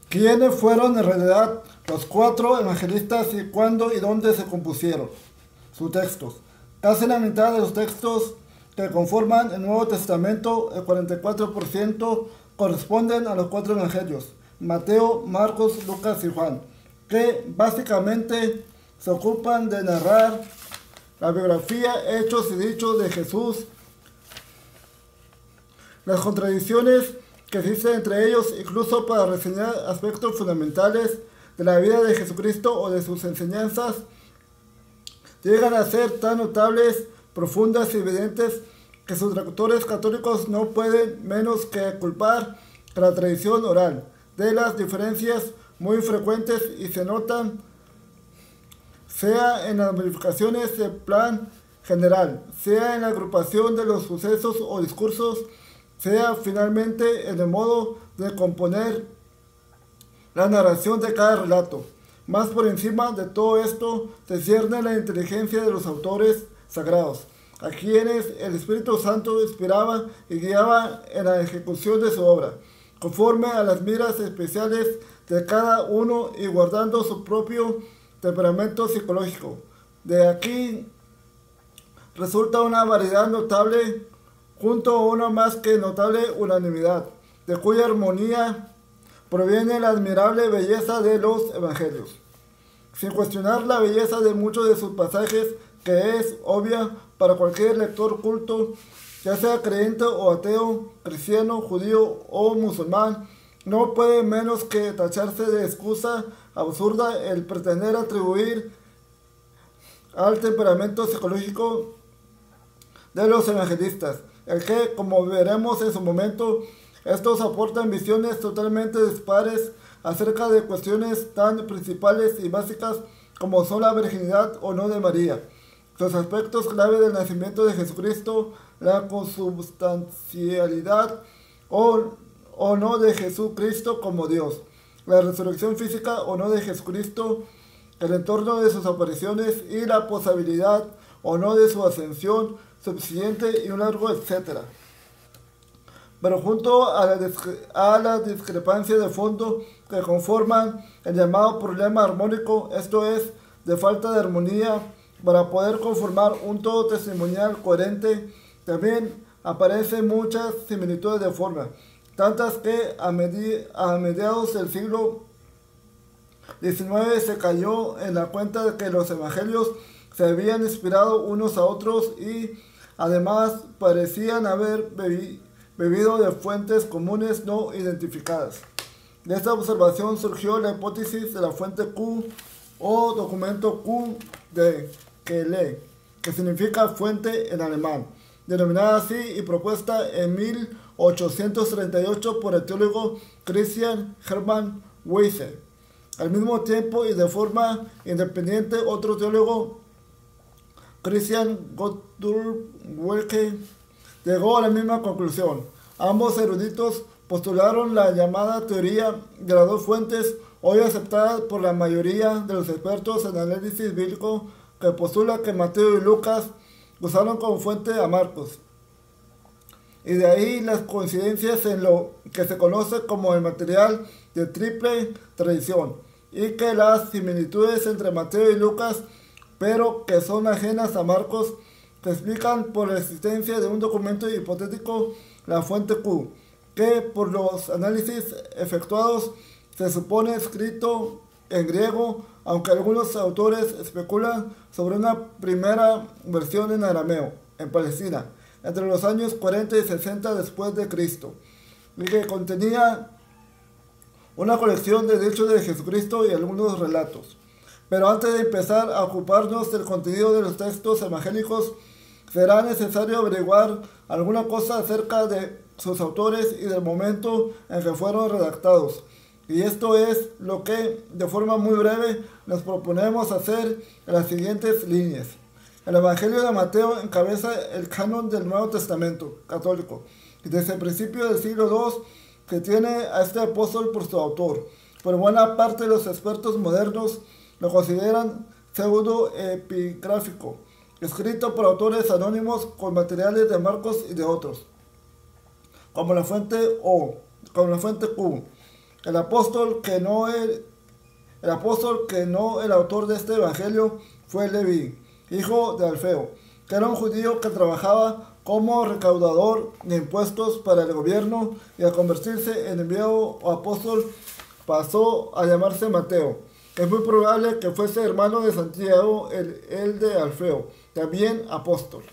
¿Quiénes fueron en realidad los cuatro evangelistas y cuándo y dónde se compusieron sus textos? Casi la mitad de los textos que conforman el Nuevo Testamento, el 44%, corresponden a los cuatro evangelios, Mateo, Marcos, Lucas y Juan, que básicamente se ocupan de narrar la biografía, hechos y dichos de Jesús, las contradicciones que existen entre ellos, incluso para reseñar aspectos fundamentales de la vida de Jesucristo o de sus enseñanzas, llegan a ser tan notables, profundas y evidentes que sus traductores católicos no pueden menos que culpar a la tradición oral de las diferencias muy frecuentes y se notan, sea en las modificaciones de plan general, sea en la agrupación de los sucesos o discursos, sea finalmente en el modo de componer la narración de cada relato. Más por encima de todo esto se cierne la inteligencia de los autores sagrados, a quienes el Espíritu Santo inspiraba y guiaba en la ejecución de su obra, conforme a las miras especiales de cada uno y guardando su propio temperamento psicológico. De aquí resulta una variedad notable junto a una más que notable unanimidad, de cuya armonía proviene la admirable belleza de los evangelios. Sin cuestionar la belleza de muchos de sus pasajes, que es obvia para cualquier lector culto, ya sea creyente o ateo, cristiano, judío o musulmán, no puede menos que tacharse de excusa absurda el pretender atribuir al temperamento psicológico de los evangelistas, el que, como veremos en su momento, estos aportan visiones totalmente dispares acerca de cuestiones tan principales y básicas como son la virginidad o no de María, los aspectos clave del nacimiento de Jesucristo, la consubstancialidad o no de Jesucristo como Dios, la resurrección física o no de Jesucristo, el entorno de sus apariciones y la posibilidad o no de su ascensión subsiguiente y un largo etcétera. Pero junto a la discrepancia de fondo que conforman el llamado problema armónico, esto es, de falta de armonía para poder conformar un todo testimonial coherente, también aparecen muchas similitudes de forma, tantas que a mediados del siglo XIX se cayó en la cuenta de que los evangelios se habían inspirado unos a otros y además parecían haber bebido de fuentes comunes no identificadas. De esta observación surgió la hipótesis de la fuente Q o documento Q de Quelle, que significa fuente en alemán, denominada así y propuesta en 1838 por el teólogo Christian Hermann Weisse. Al mismo tiempo y de forma independiente, otro teólogo, Christian Gottlob Welke, llegó a la misma conclusión. Ambos eruditos postularon la llamada teoría de las dos fuentes, hoy aceptada por la mayoría de los expertos en análisis bíblico, que postula que Mateo y Lucas usaron como fuente a Marcos. Y de ahí las coincidencias en lo que se conoce como el material de triple tradición, y que las similitudes entre Mateo y Lucas, pero que son ajenas a Marcos, se explican por la existencia de un documento hipotético, la fuente Q, que por los análisis efectuados se supone escrito en griego, aunque algunos autores especulan sobre una primera versión en arameo, en Palestina, entre los años 40 y 60 después de Cristo, y que contenía una colección de dichos de Jesucristo y algunos relatos. Pero antes de empezar a ocuparnos del contenido de los textos evangélicos, será necesario averiguar alguna cosa acerca de sus autores y del momento en que fueron redactados. Y esto es lo que, de forma muy breve, nos proponemos hacer en las siguientes líneas. El Evangelio de Mateo encabeza el canon del Nuevo Testamento católico, y desde el principio del siglo II que tiene a este apóstol por su autor. Pero buena parte de los expertos modernos lo consideran pseudo-epigráfico, escrito por autores anónimos con materiales de Marcos y de otros, como la fuente Q. El apóstol que no el autor de este evangelio fue Leví, hijo de Alfeo, que era un judío que trabajaba como recaudador de impuestos para el gobierno, y al convertirse en enviado o apóstol pasó a llamarse Mateo. Es muy probable que fuese hermano de Santiago, el de Alfeo, también apóstol.